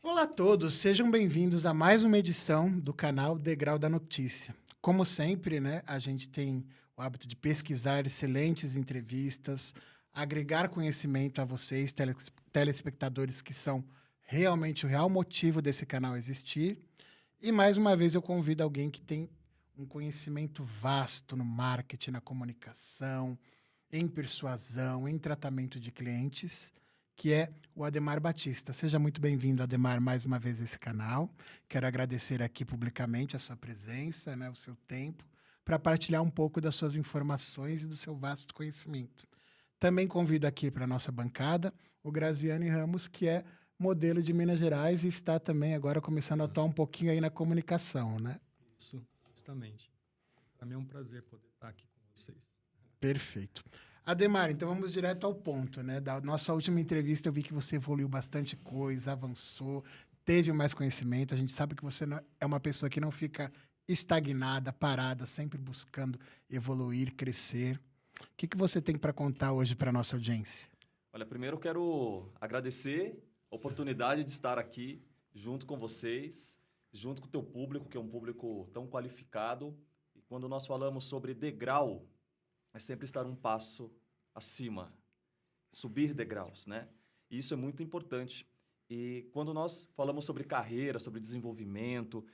Olá a todos, sejam bem-vindos a mais uma edição do canal Degrau da Notícia. Como sempre, né, a gente tem o hábito de pesquisar excelentes entrevistas, agregar conhecimento a vocês, telespectadores, que são realmente o real motivo desse canal existir. E mais uma vez eu convido alguém que tem um conhecimento vasto no marketing, na comunicação, em persuasão, em tratamento de clientes, que é o Ademar Batista. Seja muito bem-vindo, Ademar, mais uma vez a esse canal. Quero agradecer aqui publicamente a sua presença, né, o seu tempo, para partilhar um pouco das suas informações e do seu vasto conhecimento. Também convido aqui para a nossa bancada o Graziane Ramos, que é modelo de Minas Gerais e está também agora começando a atuar um pouquinho aí na comunicação, né? Isso, justamente. Para mim é um prazer poder estar aqui com vocês. Perfeito. Ademar, então vamos direto ao ponto, né? Da nossa última entrevista eu vi que você evoluiu bastante coisa, avançou, teve mais conhecimento. A gente sabe que você é uma pessoa que não fica estagnada, parada, sempre buscando evoluir, crescer. O que você tem para contar hoje para a nossa audiência? Olha, primeiro eu quero agradecer a oportunidade de estar aqui junto com vocês, junto com o teu público, que é um público tão qualificado. E quando nós falamos sobre degrau, é sempre estar um passo acima, subir degraus, né? E isso é muito importante. E quando nós falamos sobre carreira, sobre desenvolvimento,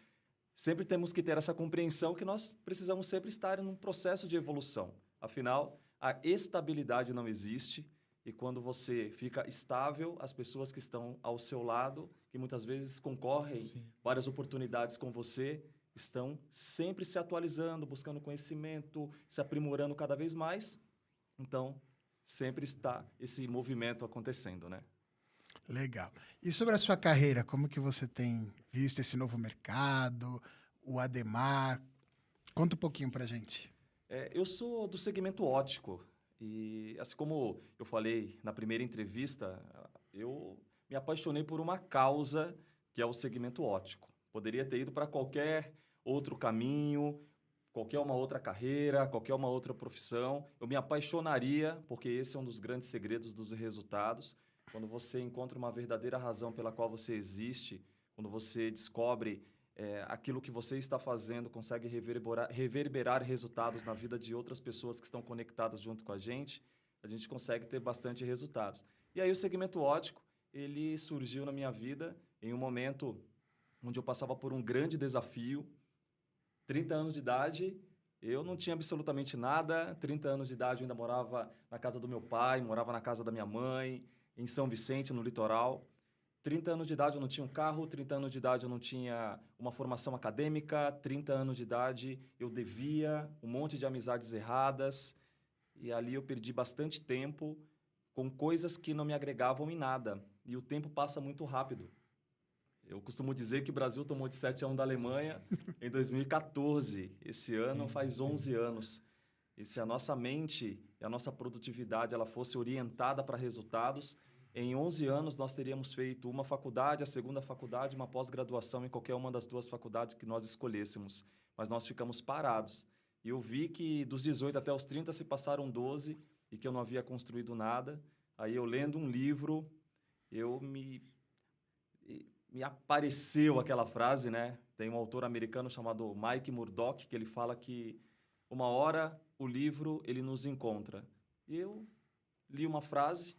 sempre temos que ter essa compreensão que nós precisamos sempre estar em um processo de evolução. Afinal, a estabilidade não existe e quando você fica estável, as pessoas que estão ao seu lado, que muitas vezes concorrem Sim. várias oportunidades com você, estão sempre se atualizando, buscando conhecimento, se aprimorando cada vez mais. Então, sempre está esse movimento acontecendo, né? Legal. E sobre a sua carreira, como que você tem visto esse novo mercado, o Ademar? Conta um pouquinho para gente. Eu sou do segmento ótico e, assim como eu falei na primeira entrevista, eu me apaixonei por uma causa que é o segmento ótico. Poderia ter ido para qualquer outro caminho, qualquer uma outra carreira, qualquer uma outra profissão. Eu me apaixonaria, porque esse é um dos grandes segredos dos resultados. Quando você encontra uma verdadeira razão pela qual você existe, quando você descobre aquilo que você está fazendo consegue reverberar resultados na vida de outras pessoas que estão conectadas junto com a gente consegue ter bastante resultados. E aí o segmento ótico, ele surgiu na minha vida em um momento onde eu passava por um grande desafio. 30 anos de idade, eu não tinha absolutamente nada. 30 anos de idade eu ainda morava na casa do meu pai, morava na casa da minha mãe, em São Vicente, no litoral. 30 anos de idade eu não tinha um carro, 30 anos de idade eu não tinha uma formação acadêmica, 30 anos de idade eu devia um monte de amizades erradas e ali eu perdi bastante tempo com coisas que não me agregavam em nada. E o tempo passa muito rápido. Eu costumo dizer que o Brasil tomou de 7-1 da Alemanha em 2014. Esse ano faz 11 anos. E se a nossa mente e a nossa produtividade ela fosse orientada para resultados, em 11 anos nós teríamos feito uma faculdade, a segunda faculdade, uma pós-graduação em qualquer uma das duas faculdades que nós escolhêssemos. Mas nós ficamos parados. E eu vi que dos 18 até os 30 se passaram 12 e que eu não havia construído nada. Aí eu lendo um livro, eu me apareceu aquela frase, né? Tem um autor americano chamado Mike Murdock que ele fala que uma hora o livro ele nos encontra. E eu li uma frase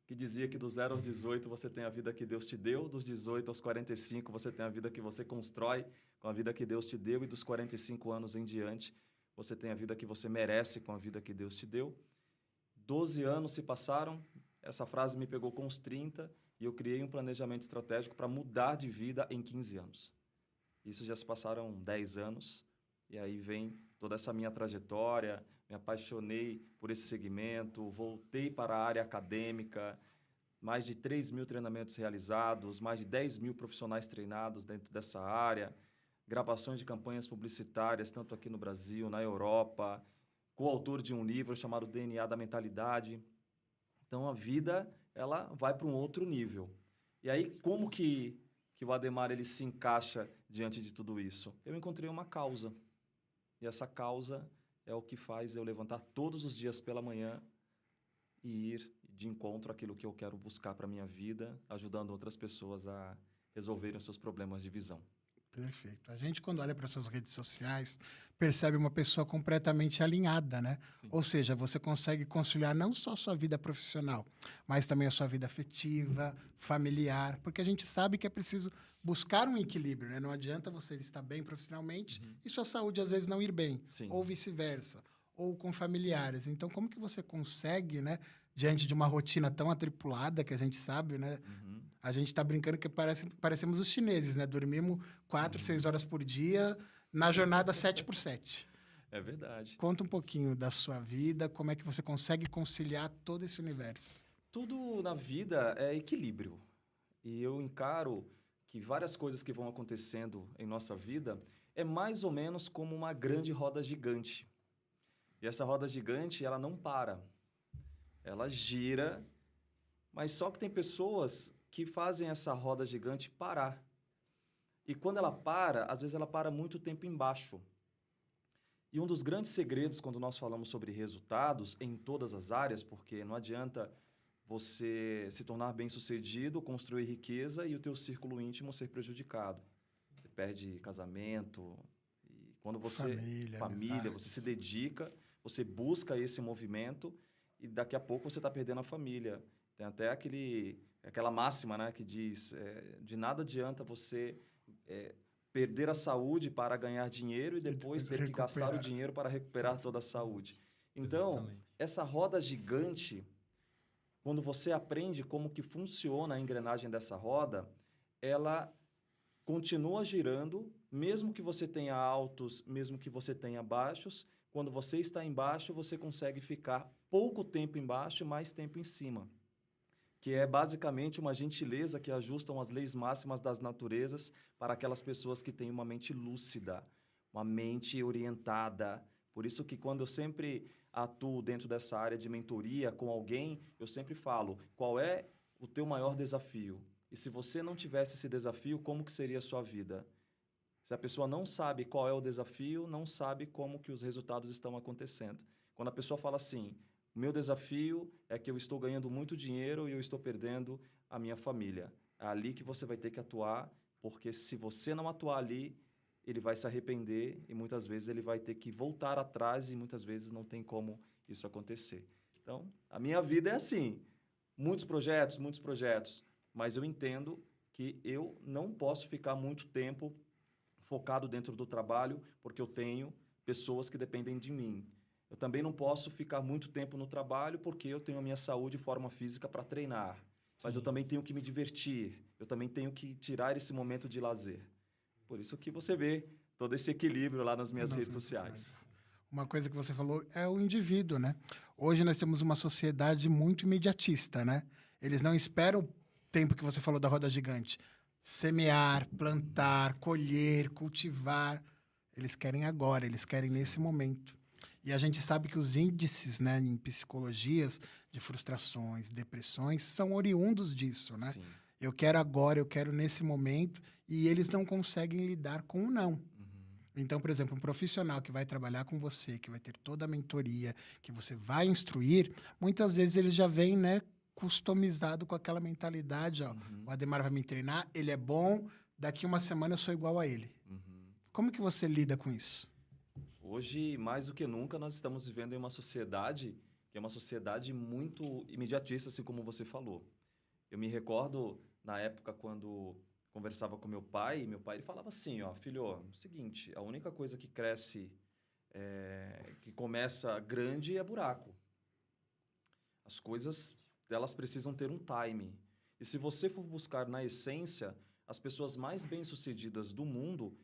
que dizia que dos 0 aos 18 você tem a vida que Deus te deu, dos 18 aos 45 você tem a vida que você constrói com a vida que Deus te deu e dos 45 anos em diante você tem a vida que você merece com a vida que Deus te deu. 12 anos se passaram, essa frase me pegou com os 30 e eu criei um planejamento estratégico para mudar de vida em 15 anos. Isso já se passaram 10 anos e aí vem toda essa minha trajetória, me apaixonei por esse segmento, voltei para a área acadêmica, mais de 3.000 treinamentos realizados, mais de 10.000 profissionais treinados dentro dessa área, gravações de campanhas publicitárias, tanto aqui no Brasil, na Europa, coautor de um livro chamado DNA da Mentalidade. Então, a vida ela vai para um outro nível. E aí, como que o Ademar ele se encaixa diante de tudo isso? Eu encontrei uma causa. E essa causa é o que faz eu levantar todos os dias pela manhã e ir de encontro àquilo que eu quero buscar para a minha vida, ajudando outras pessoas a resolverem os seus problemas de visão. Perfeito. A gente, quando olha para suas redes sociais, percebe uma pessoa completamente alinhada, né? Sim. Ou seja, você consegue conciliar não só a sua vida profissional, mas também a sua vida afetiva, familiar, porque a gente sabe que é preciso buscar um equilíbrio, né? Não adianta você estar bem profissionalmente e sua saúde às vezes não ir bem, Sim. ou vice-versa, ou com familiares. Então, como que você consegue, né, diante de uma rotina tão atribulada que a gente sabe, né? Uhum. A gente está brincando que parecemos os chineses, né? Dormimos 4, 6 horas por dia, na jornada 7x7. É verdade. Conta um pouquinho da sua vida, como é que você consegue conciliar todo esse universo. Tudo na vida é equilíbrio. E eu encaro que várias coisas que vão acontecendo em nossa vida é mais ou menos como uma grande roda gigante. E essa roda gigante, ela não para. Ela gira, mas só que tem pessoas que fazem essa roda gigante parar. E quando ela para, às vezes ela para muito tempo embaixo. E um dos grandes segredos quando nós falamos sobre resultados em todas as áreas, porque não adianta você se tornar bem-sucedido, construir riqueza e o teu círculo íntimo ser prejudicado. Você perde casamento, e quando você família, você se dedica, você busca esse movimento e daqui a pouco você está perdendo a família. Tem até aquela máxima, né, que diz, de nada adianta você perder a saúde para ganhar dinheiro e depois ter que gastar o dinheiro para recuperar toda a saúde. Então, Exatamente. essa roda gigante, quando você aprende como que funciona a engrenagem dessa roda, ela continua girando, mesmo que você tenha altos, mesmo que você tenha baixos. Quando você está embaixo, você consegue ficar pouco tempo embaixo e mais tempo em cima, que é basicamente uma gentileza que ajustam as leis máximas das naturezas para aquelas pessoas que têm uma mente lúcida, uma mente orientada. Por isso que quando eu sempre atuo dentro dessa área de mentoria com alguém, eu sempre falo, qual é o teu maior desafio? E se você não tivesse esse desafio, como que seria a sua vida? Se a pessoa não sabe qual é o desafio, não sabe como que os resultados estão acontecendo. Quando a pessoa fala assim, o meu desafio é que eu estou ganhando muito dinheiro e eu estou perdendo a minha família. É ali que você vai ter que atuar, porque se você não atuar ali, ele vai se arrepender e muitas vezes ele vai ter que voltar atrás e muitas vezes não tem como isso acontecer. Então, a minha vida é assim, muitos projetos, mas eu entendo que eu não posso ficar muito tempo focado dentro do trabalho, porque eu tenho pessoas que dependem de mim. Eu também não posso ficar muito tempo no trabalho, porque eu tenho a minha saúde e forma física para treinar. Mas eu também tenho que me divertir, eu também tenho que tirar esse momento de lazer. Por isso que você vê todo esse equilíbrio lá nas minhas redes sociais. Uma coisa que você falou é o indivíduo, né? Hoje nós temos uma sociedade muito imediatista, né? Eles não esperam o tempo que você falou da roda gigante. Semear, plantar, colher, cultivar. Eles querem agora, eles querem nesse momento. E a gente sabe que os índices, né, em psicologias de frustrações, depressões, são oriundos disso, né? Sim. Eu quero agora, eu quero nesse momento, e eles não conseguem lidar com o não. Então, por exemplo, um profissional que vai trabalhar com você, que vai ter toda a mentoria, que você vai instruir, muitas vezes ele já vem, né, customizado com aquela mentalidade, ó, o Ademar vai me treinar, ele é bom, daqui uma semana eu sou igual a ele. Como que você lida com isso? Hoje, mais do que nunca, nós estamos vivendo em uma sociedade que é uma sociedade muito imediatista, assim como você falou. Eu me recordo, na época, quando conversava com meu pai ele falava assim, ó, filho, ó, é o seguinte, a única coisa que cresce, que começa grande é buraco. As coisas, elas precisam ter um time. E se você for buscar na essência, as pessoas mais bem-sucedidas do mundo,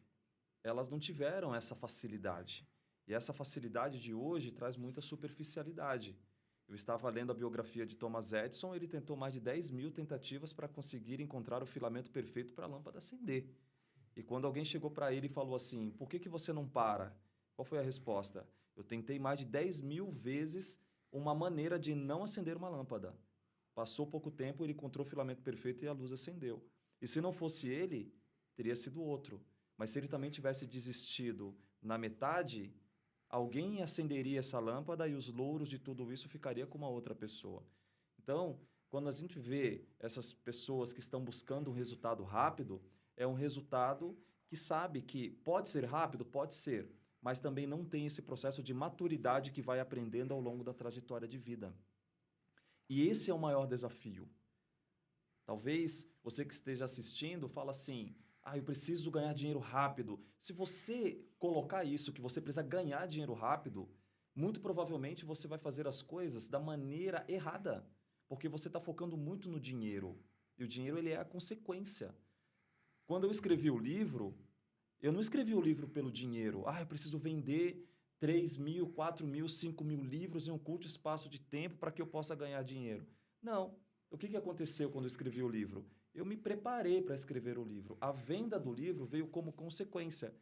elas não tiveram essa facilidade. E essa facilidade de hoje traz muita superficialidade. Eu estava lendo a biografia de Thomas Edison, ele tentou mais de 10 mil tentativas para conseguir encontrar o filamento perfeito para a lâmpada acender. E quando alguém chegou para ele e falou assim, por que você não para? Qual foi a resposta? Eu tentei mais de 10 mil vezes uma maneira de não acender uma lâmpada. Passou pouco tempo, ele encontrou o filamento perfeito e a luz acendeu. E se não fosse ele, teria sido outro. Mas se ele também tivesse desistido na metade, alguém acenderia essa lâmpada e os louros de tudo isso ficaria com uma outra pessoa. Então, quando a gente vê essas pessoas que estão buscando um resultado rápido, é um resultado que sabe que pode ser rápido, pode ser, mas também não tem esse processo de maturidade que vai aprendendo ao longo da trajetória de vida. E esse é o maior desafio. Talvez você que esteja assistindo fala assim, eu preciso ganhar dinheiro rápido. Se você colocar isso, que você precisa ganhar dinheiro rápido, muito provavelmente você vai fazer as coisas da maneira errada, porque você está focando muito no dinheiro. E o dinheiro ele é a consequência. Quando eu escrevi o livro, eu não escrevi o livro pelo dinheiro. Eu preciso vender 3.000, 4.000, 5.000 livros em um curto espaço de tempo para que eu possa ganhar dinheiro. Não. O que aconteceu quando eu escrevi o livro? Eu me preparei para escrever o livro. A venda do livro veio como consequência.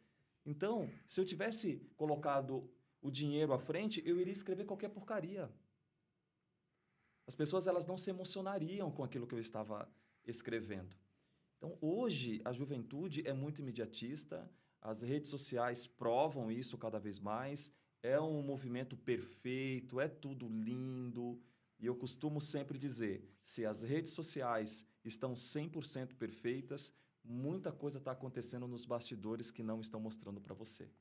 Então, se eu tivesse colocado o dinheiro à frente, eu iria escrever qualquer porcaria. As pessoas elas não se emocionariam com aquilo que eu estava escrevendo. Então, hoje, a juventude é muito imediatista, as redes sociais provam isso cada vez mais, é um movimento perfeito, é tudo lindo. E eu costumo sempre dizer, se as redes sociais estão 100% perfeitas, muita coisa está acontecendo nos bastidores que não estão mostrando para você.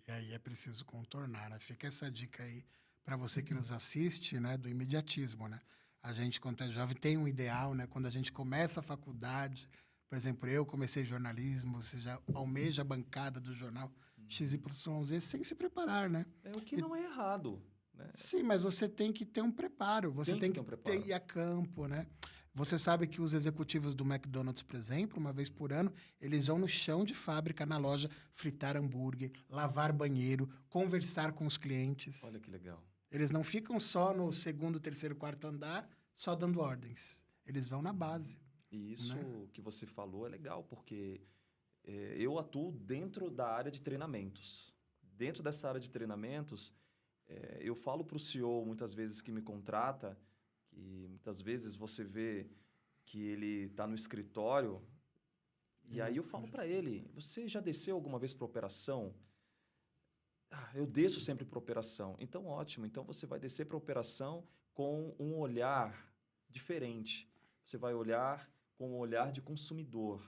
E aí é preciso contornar, né? Fica essa dica aí para você que nos assiste, né, do imediatismo, né? A gente, quando é jovem, tem um ideal, né? Quando a gente começa a faculdade, por exemplo, eu comecei jornalismo, você já almeja a bancada do jornal XYZ sem se preparar, né? É o que não é errado, né? Sim, mas você tem que ter um preparo, você tem que ter um preparo. ir a campo, né? Você sabe que os executivos do McDonald's, por exemplo, uma vez por ano, eles vão no chão de fábrica, na loja, fritar hambúrguer, lavar banheiro, conversar com os clientes. Olha que legal. Eles não ficam só no segundo, terceiro, quarto andar, só dando ordens. Eles vão na base. E isso né? que você falou é legal, porque eu atuo dentro da área de treinamentos. Dentro dessa área de treinamentos, eu falo para o CEO, muitas vezes, que me contrata, que muitas vezes você vê que ele está no escritório, e aí eu falo para ele, você já desceu alguma vez para operação? Eu desço sempre para operação. Então, ótimo. Então, você vai descer para operação com um olhar diferente. Você vai olhar com um olhar de consumidor.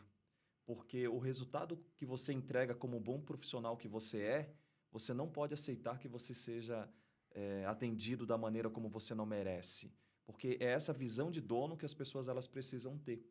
Porque o resultado que você entrega como bom profissional que você não pode aceitar que você seja atendido da maneira como você não merece. Porque é essa visão de dono que as pessoas elas precisam ter.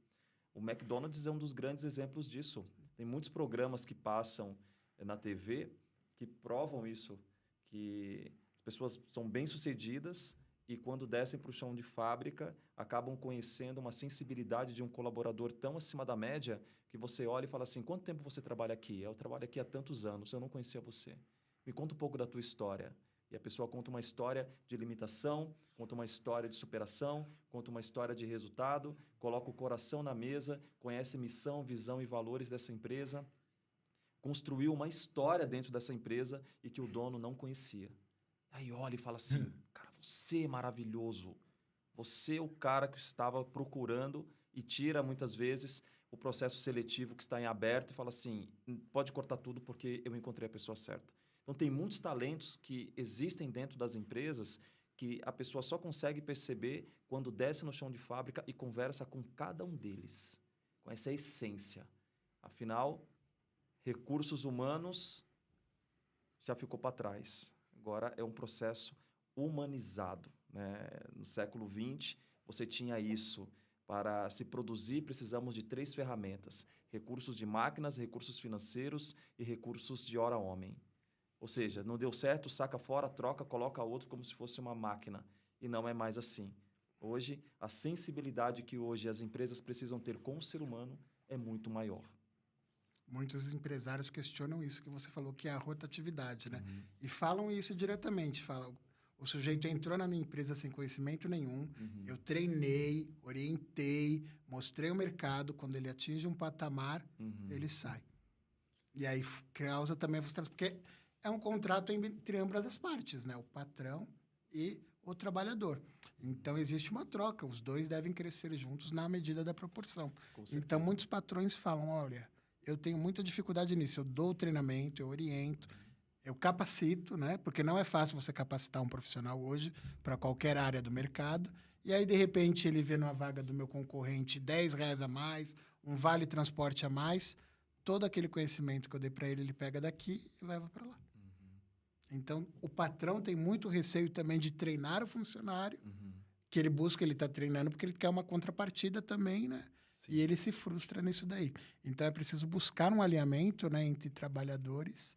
O McDonald's é um dos grandes exemplos disso. Tem muitos programas que passam na TV que provam isso, que as pessoas são bem-sucedidas e quando descem para o chão de fábrica, acabam conhecendo uma sensibilidade de um colaborador tão acima da média que você olha e fala assim, quanto tempo você trabalha aqui? Eu trabalho aqui há tantos anos, eu não conhecia você. Me conta um pouco da tua história. E a pessoa conta uma história de limitação, conta uma história de superação, conta uma história de resultado, coloca o coração na mesa, conhece missão, visão e valores dessa empresa, construiu uma história dentro dessa empresa e que o dono não conhecia. Aí olha e fala assim, cara, você é maravilhoso. Você é o cara que estava procurando e tira, muitas vezes, o processo seletivo que está em aberto e fala assim, pode cortar tudo porque eu encontrei a pessoa certa. Então, tem muitos talentos que existem dentro das empresas que a pessoa só consegue perceber quando desce no chão de fábrica e conversa com cada um deles, com essa essência. Afinal, recursos humanos já ficou para trás. Agora é um processo humanizado, né? No século XX, você tinha isso. Para se produzir, precisamos de 3 ferramentas. Recursos de máquinas, recursos financeiros e recursos de hora-homem. Ou seja, não deu certo, saca fora, troca, coloca outro como se fosse uma máquina. E não é mais assim. Hoje, a sensibilidade que hoje as empresas precisam ter com o ser humano é muito maior. Muitos empresários questionam isso que você falou, que é a rotatividade, né? E falam isso diretamente. Falam, o sujeito entrou na minha empresa sem conhecimento nenhum, eu treinei, orientei, mostrei o mercado, quando ele atinge um patamar, ele sai. E aí causa também a frustração, porque é um contrato entre ambas as partes, né? O patrão e o trabalhador. Então, existe uma troca. Os dois devem crescer juntos na medida da proporção. Então, muitos patrões falam, olha, eu tenho muita dificuldade nisso. Eu dou o treinamento, eu oriento, eu capacito, né? Porque não é fácil você capacitar um profissional hoje para qualquer área do mercado. E aí, de repente, ele vê numa vaga do meu concorrente R$ 10 a mais, um vale transporte a mais. Todo aquele conhecimento que eu dei para ele, ele pega daqui e leva para lá. Então, o patrão tem muito receio também de treinar o funcionário, que ele busca, ele está treinando porque ele quer uma contrapartida também, né? Sim. E ele se frustra nisso daí. Então, é preciso buscar um alinhamento, né, entre trabalhadores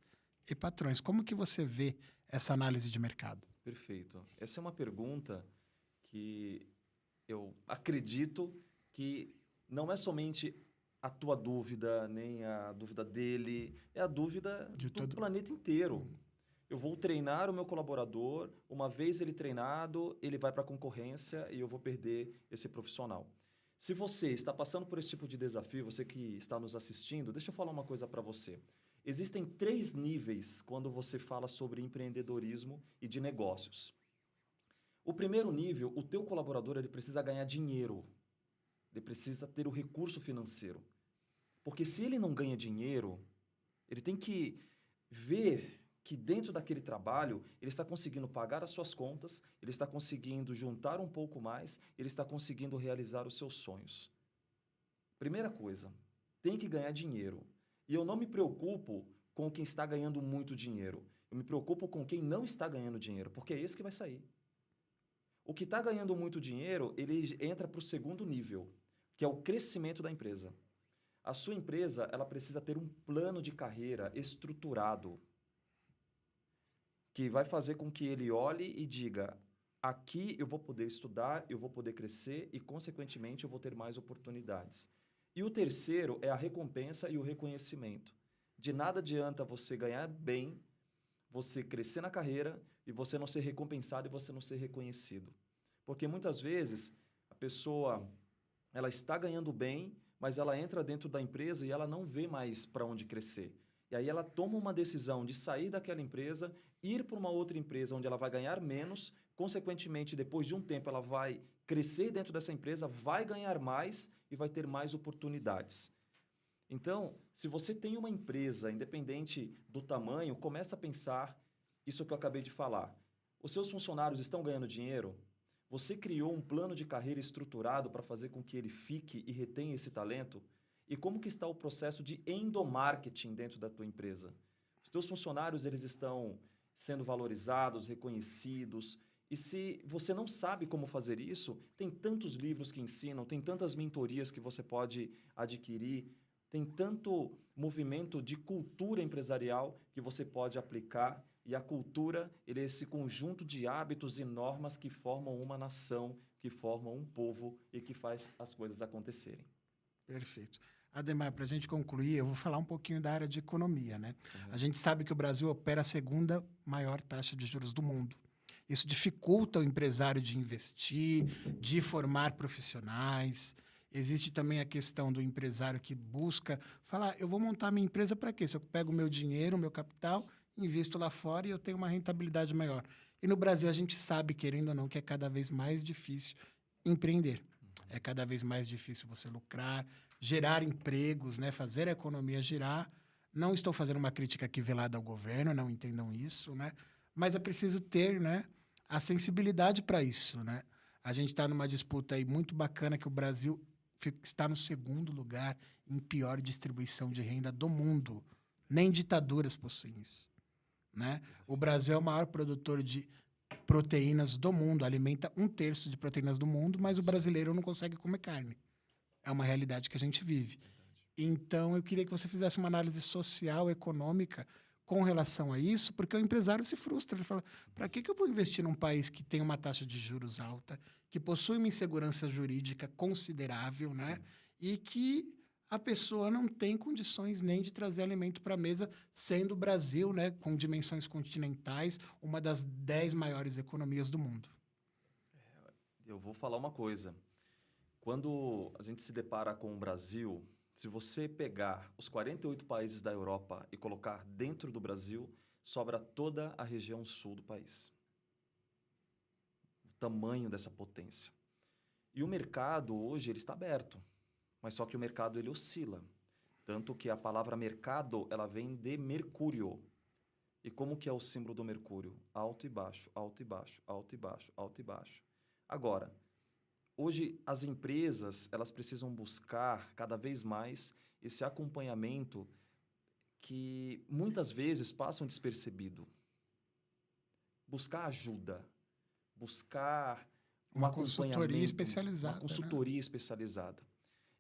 e patrões. Como que você vê essa análise de mercado? Perfeito. Essa é uma pergunta que eu acredito que não é somente a tua dúvida, nem a dúvida dele, é a dúvida De do todo- planeta inteiro. Eu vou treinar o meu colaborador, uma vez ele treinado, ele vai para a concorrência e eu vou perder esse profissional. Se você está passando por esse tipo de desafio, você que está nos assistindo, deixa eu falar uma coisa para você. Existem 3 níveis quando você fala sobre empreendedorismo e de negócios. O primeiro nível, o teu colaborador ele precisa ganhar dinheiro. Ele precisa ter o recurso financeiro. Porque se ele não ganha dinheiro, ele tem que ver que dentro daquele trabalho ele está conseguindo pagar as suas contas, ele está conseguindo juntar um pouco mais, ele está conseguindo realizar os seus sonhos. Primeira coisa, tem que ganhar dinheiro. E eu não me preocupo com quem está ganhando muito dinheiro. Eu me preocupo com quem não está ganhando dinheiro, porque é esse que vai sair. O que está ganhando muito dinheiro, ele entra para o segundo nível, que é o crescimento da empresa. A sua empresa, ela precisa ter um plano de carreira estruturado, que vai fazer com que ele olhe e diga: aqui eu vou poder estudar, eu vou poder crescer e, consequentemente, eu vou ter mais oportunidades. E o terceiro é a recompensa e o reconhecimento. De nada adianta você ganhar bem, você crescer na carreira e você não ser recompensado e você não ser reconhecido. Porque muitas vezes a pessoa ela está ganhando bem, mas ela entra dentro da empresa e ela não vê mais para onde crescer. E aí ela toma uma decisão de sair daquela empresa, ir para uma outra empresa onde ela vai ganhar menos, consequentemente, depois de um tempo, ela vai crescer dentro dessa empresa, vai ganhar mais e vai ter mais oportunidades. Então, se você tem uma empresa, independente do tamanho, começa a pensar isso que eu acabei de falar. Os seus funcionários estão ganhando dinheiro? Você criou um plano de carreira estruturado para fazer com que ele fique e retenha esse talento? E como que está o processo de endomarketing dentro da tua empresa? Os teus funcionários, eles estão sendo valorizados, reconhecidos. E se você não sabe como fazer isso, tem tantos livros que ensinam, tem tantas mentorias que você pode adquirir, tem tanto movimento de cultura empresarial que você pode aplicar. E a cultura, ele é esse conjunto de hábitos e normas que formam uma nação, que formam um povo e que faz as coisas acontecerem. Perfeito. Ademar, para a gente concluir, eu vou falar um pouquinho da área de economia, né? A gente sabe que o Brasil opera a segunda maior taxa de juros do mundo. Isso dificulta o empresário de investir, de formar profissionais. Existe também a questão do empresário que busca falar, eu vou montar minha empresa para quê? Se eu pego o meu dinheiro, o meu capital, invisto lá fora e eu tenho uma rentabilidade maior. E no Brasil a gente sabe, querendo ou não, que é cada vez mais difícil empreender. É cada vez mais difícil você lucrar, gerar empregos, né? Fazer a economia girar. Não estou fazendo uma crítica aqui velada ao governo, não entendam isso, né? Mas é preciso ter, né, a sensibilidade para isso, né? A gente está numa disputa aí muito bacana que o Brasil está no segundo lugar em pior distribuição de renda do mundo. Nem ditaduras possuem isso, né? O Brasil é o maior produtor de proteínas do mundo, alimenta 1/3 de proteínas do mundo, mas o brasileiro não consegue comer carne. É uma realidade que a gente vive. Então, eu queria que você fizesse uma análise social, econômica, com relação a isso, porque o empresário se frustra. Ele fala, para que eu vou investir num país que tem uma taxa de juros alta, que possui uma insegurança jurídica considerável, né? Sim. E que a pessoa não tem condições nem de trazer alimento para a mesa, sendo o Brasil, né, com dimensões continentais, uma das 10 maiores economias do mundo. Eu vou falar uma coisa. Quando a gente se depara com o Brasil, se você pegar os 48 países da Europa e colocar dentro do Brasil, sobra toda a região sul do país. O tamanho dessa potência. E o mercado hoje ele está aberto, mas só que o mercado ele oscila. Tanto que a palavra mercado ela vem de Mercúrio. E como que é o símbolo do Mercúrio? Alto e baixo, alto e baixo, alto e baixo, alto e baixo. Agora, Hoje, as empresas, elas precisam buscar cada vez mais esse acompanhamento que muitas vezes passam despercebido. Buscar ajuda, buscar um Uma consultoria acompanhamento, especializada, uma né? consultoria especializada.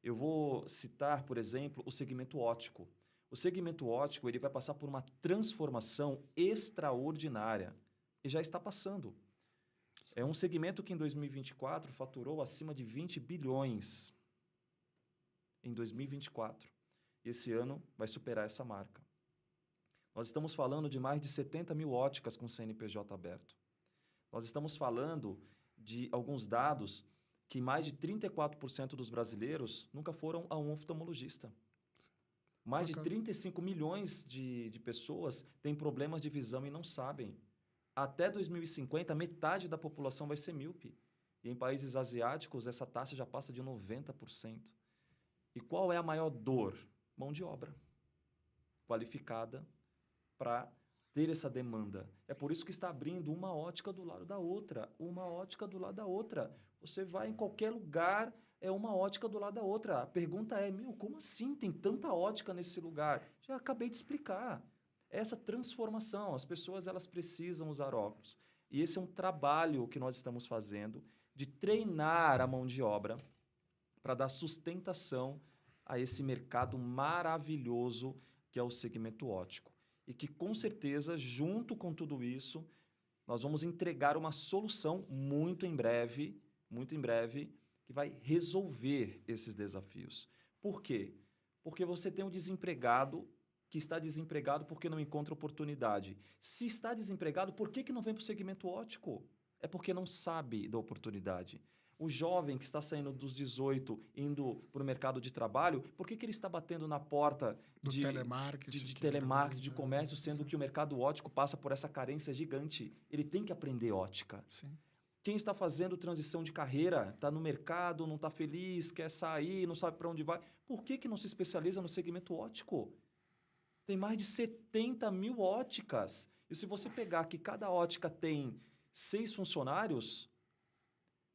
Eu vou citar, por exemplo, o segmento óptico. O segmento óptico ele vai passar por uma transformação extraordinária e já está passando. É um segmento que em 2024 faturou acima de 20 bilhões. Em 2024. Esse ano vai superar essa marca. Nós estamos falando de mais de 70 mil óticas com CNPJ aberto. Nós estamos falando de alguns dados que mais de 34% dos brasileiros nunca foram a um oftalmologista. Mais de 35 milhões de pessoas têm problemas de visão e não sabem. Até 2050, metade da população vai ser míope. E em países asiáticos, essa taxa já passa de 90%. E qual é a maior dor? Mão de obra qualificada para ter essa demanda. É por isso que está abrindo uma ótica do lado da outra. Uma ótica do lado da outra. Você vai em qualquer lugar, é uma ótica do lado da outra. A pergunta é, como assim tem tanta ótica nesse lugar? Já acabei de explicar. Essa transformação, as pessoas elas precisam usar óculos. E esse é um trabalho que nós estamos fazendo de treinar a mão de obra para dar sustentação a esse mercado maravilhoso que é o segmento óptico. E que, com certeza, junto com tudo isso, nós vamos entregar uma solução muito em breve, que vai resolver esses desafios. Por quê? Porque você tem um desempregado que está desempregado porque não encontra oportunidade. Se está desempregado, por que não vem para o segmento óptico? É porque não sabe da oportunidade. O jovem que está saindo dos 18, indo para o mercado de trabalho, por que ele está batendo na porta de telemarketing, de comércio, sendo que o mercado óptico passa por essa carência gigante? Ele tem que aprender ótica. Sim. Quem está fazendo transição de carreira, está no mercado, não está feliz, quer sair, não sabe para onde vai, por que não se especializa no segmento óptico? Tem mais de 70 mil óticas. E se você pegar que cada ótica tem 6 funcionários,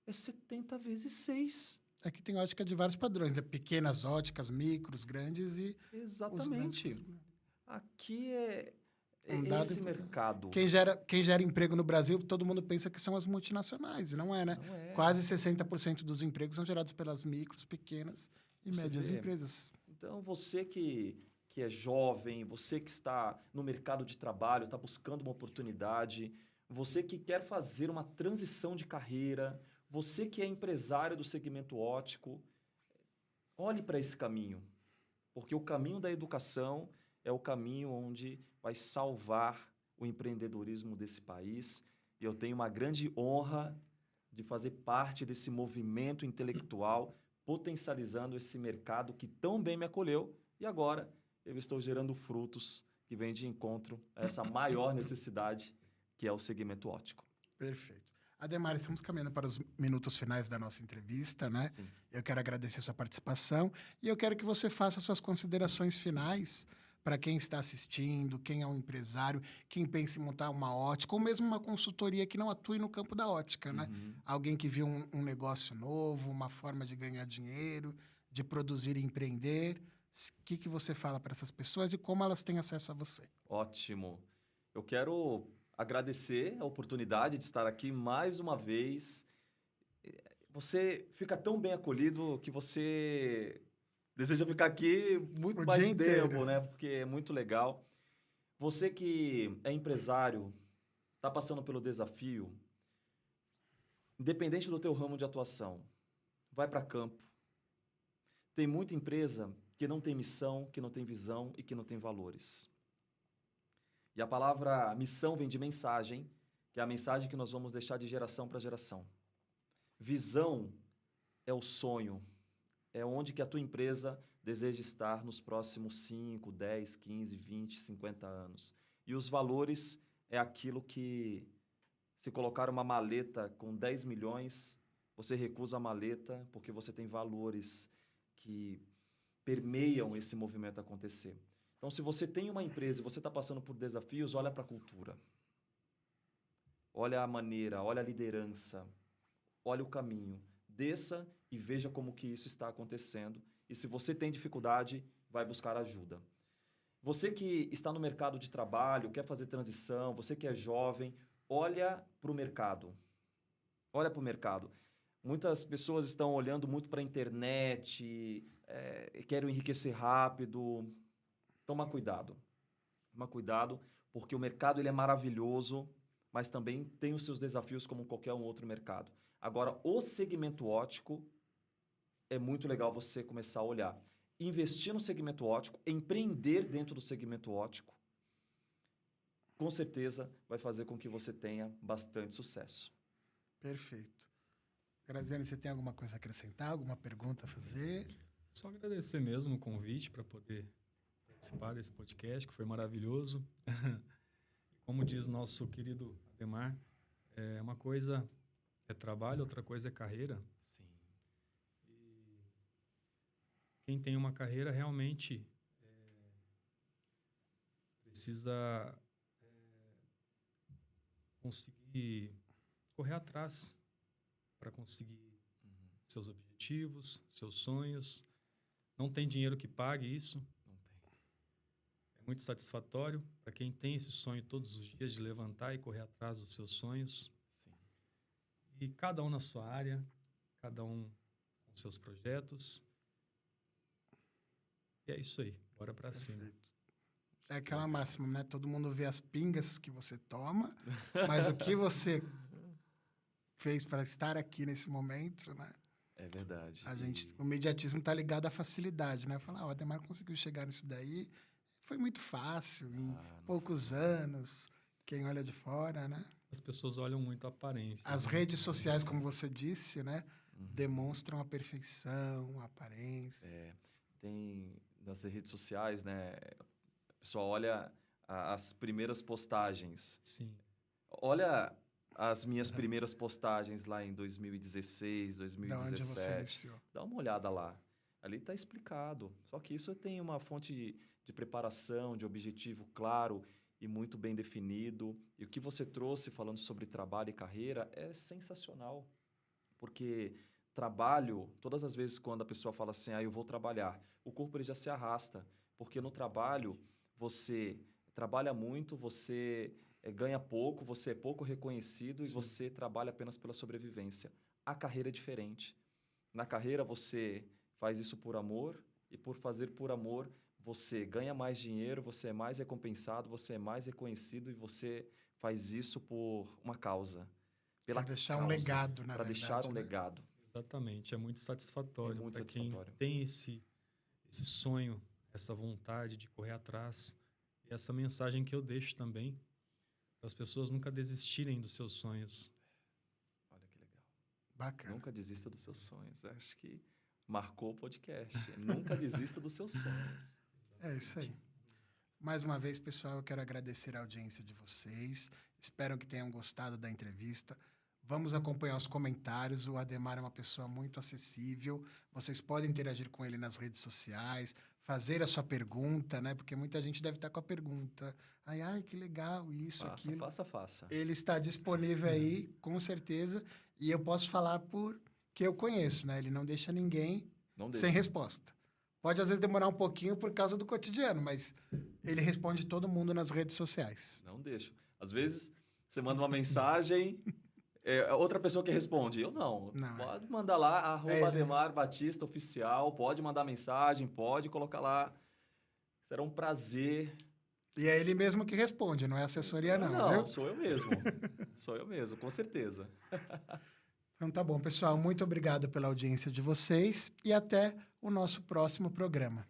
é 70 vezes 6. Aqui tem ótica de vários padrões, pequenas óticas, micros, grandes e... Exatamente. Aqui é esse mercado. Quem gera emprego no Brasil, todo mundo pensa que são as multinacionais, e não é, né? Não é. Quase 60% dos empregos são gerados pelas micros, pequenas e médias empresas. Então, você que é jovem, você que está no mercado de trabalho, está buscando uma oportunidade, você que quer fazer uma transição de carreira, você que é empresário do segmento óptico, olhe para esse caminho, porque o caminho da educação é o caminho onde vai salvar o empreendedorismo desse país. E eu tenho uma grande honra de fazer parte desse movimento intelectual, potencializando esse mercado que tão bem me acolheu. E agora eu estou gerando frutos que vêm de encontro a essa maior necessidade, que é o segmento óptico. Perfeito. Ademar, estamos caminhando para os minutos finais da nossa entrevista, né? Sim. Eu quero agradecer sua participação e eu quero que você faça suas considerações finais para quem está assistindo, quem é um empresário, quem pensa em montar uma ótica, ou mesmo uma consultoria que não atue no campo da ótica, né? Alguém que viu um negócio novo, uma forma de ganhar dinheiro, de produzir e empreender. O que você fala para essas pessoas e como elas têm acesso a você? Ótimo. Eu quero agradecer a oportunidade de estar aqui mais uma vez. Você fica tão bem acolhido que você deseja ficar aqui muito mais tempo, né? Porque é muito legal. Você que é empresário, está passando pelo desafio, independente do teu ramo de atuação, vai para campo. Tem muita empresa que não tem missão, que não tem visão e que não tem valores. E a palavra missão vem de mensagem, que é a mensagem que nós vamos deixar de geração para geração. Visão é o sonho, é onde que a tua empresa deseja estar nos próximos 5, 10, 15, 20, 50 anos. E os valores é aquilo que, se colocar uma maleta com 10 milhões, você recusa a maleta porque você tem valores que permeiam esse movimento acontecer. Então, se você tem uma empresa e você está passando por desafios, olha para a cultura. Olha a maneira, olha a liderança, olha o caminho. desça e veja como que isso está acontecendo. E se você tem dificuldade, vai buscar ajuda. Você que está no mercado de trabalho, quer fazer transição, você que é jovem, olha para o mercado. Olha para o mercado. Muitas pessoas estão olhando muito para a internet, querem enriquecer rápido. Toma cuidado. Toma cuidado, porque o mercado ele é maravilhoso, mas também tem os seus desafios como qualquer um outro mercado. Agora, o segmento óptico é muito legal você começar a olhar. Investir no segmento óptico, empreender dentro do segmento óptico, com certeza vai fazer com que você tenha bastante sucesso. Perfeito. Graziane, você tem alguma coisa a acrescentar? Alguma pergunta a fazer? Só agradecer mesmo o convite para poder participar desse podcast, que foi maravilhoso. Como diz nosso querido Ademar, uma coisa é trabalho, outra coisa é carreira. Sim. E quem tem uma carreira realmente precisa conseguir correr atrás para conseguir seus objetivos, seus sonhos. Não tem dinheiro que pague isso. Não tem. É muito satisfatório para quem tem esse sonho todos os dias de levantar e correr atrás dos seus sonhos. Sim. E cada um na sua área, cada um com seus projetos. E é isso aí, bora para cima. É aquela máxima, né? Todo mundo vê as pingas que você toma, mas o que você fez para estar aqui nesse momento, né? É verdade. O imediatismo está ligado à facilidade, né? Falar, o Ademar conseguiu chegar nisso daí, foi muito fácil, em poucos anos, quem olha de fora, né? As pessoas olham muito a aparência. As né? redes sociais, como você disse, né? Demonstram a perfeição, a aparência. Tem nas redes sociais, né? A pessoa olha as primeiras postagens. Sim. Olha as minhas primeiras postagens lá em 2016, Da onde 2017. você iniciou. Dá uma olhada lá. Ali está explicado. Só que isso tem uma fonte de preparação, de objetivo claro e muito bem definido. E o que você trouxe falando sobre trabalho e carreira é sensacional. Porque trabalho, todas as vezes quando a pessoa fala assim, eu vou trabalhar, o corpo ele já se arrasta. Porque no trabalho, você trabalha muito, você ganha pouco, você é pouco reconhecido. Sim. E você trabalha apenas pela sobrevivência. A carreira é diferente. Na carreira, você faz isso por amor, e por fazer por amor, você ganha mais dinheiro, você é mais recompensado, você é mais reconhecido e você faz isso por uma causa. Para deixar um legado, na verdade. Para deixar um né? legado. Exatamente, é muito satisfatório muito para quem satisfatório. tem esse sonho, essa vontade de correr atrás. E essa mensagem que eu deixo também, para as pessoas nunca desistirem dos seus sonhos. Olha que legal. Bacana. Nunca desista dos seus sonhos. Acho que marcou o podcast. Nunca desista dos seus sonhos. É isso aí. Mais uma vez, pessoal, eu quero agradecer a audiência de vocês. Espero que tenham gostado da entrevista. Vamos acompanhar os comentários. O Ademar é uma pessoa muito acessível. Vocês podem interagir com ele nas redes sociais, fazer a sua pergunta, né? Porque muita gente deve estar com a pergunta. Ai, que legal, isso, aquilo. Faça. Ele está disponível aí, com certeza. E eu posso falar por que eu conheço, né? Ele não deixa ninguém sem resposta. Pode, às vezes, demorar um pouquinho por causa do cotidiano, mas ele responde todo mundo nas redes sociais. Não deixo. Às vezes, você manda uma mensagem, outra pessoa que responde. Eu não. Pode mandar lá, @Ademar Batista Oficial, pode mandar mensagem, pode colocar lá. Será um prazer. E é ele mesmo que responde, não é assessoria não, Não, viu? sou eu mesmo. Sou eu mesmo, com certeza. Então tá bom, pessoal. Muito obrigado pela audiência de vocês e até o nosso próximo programa.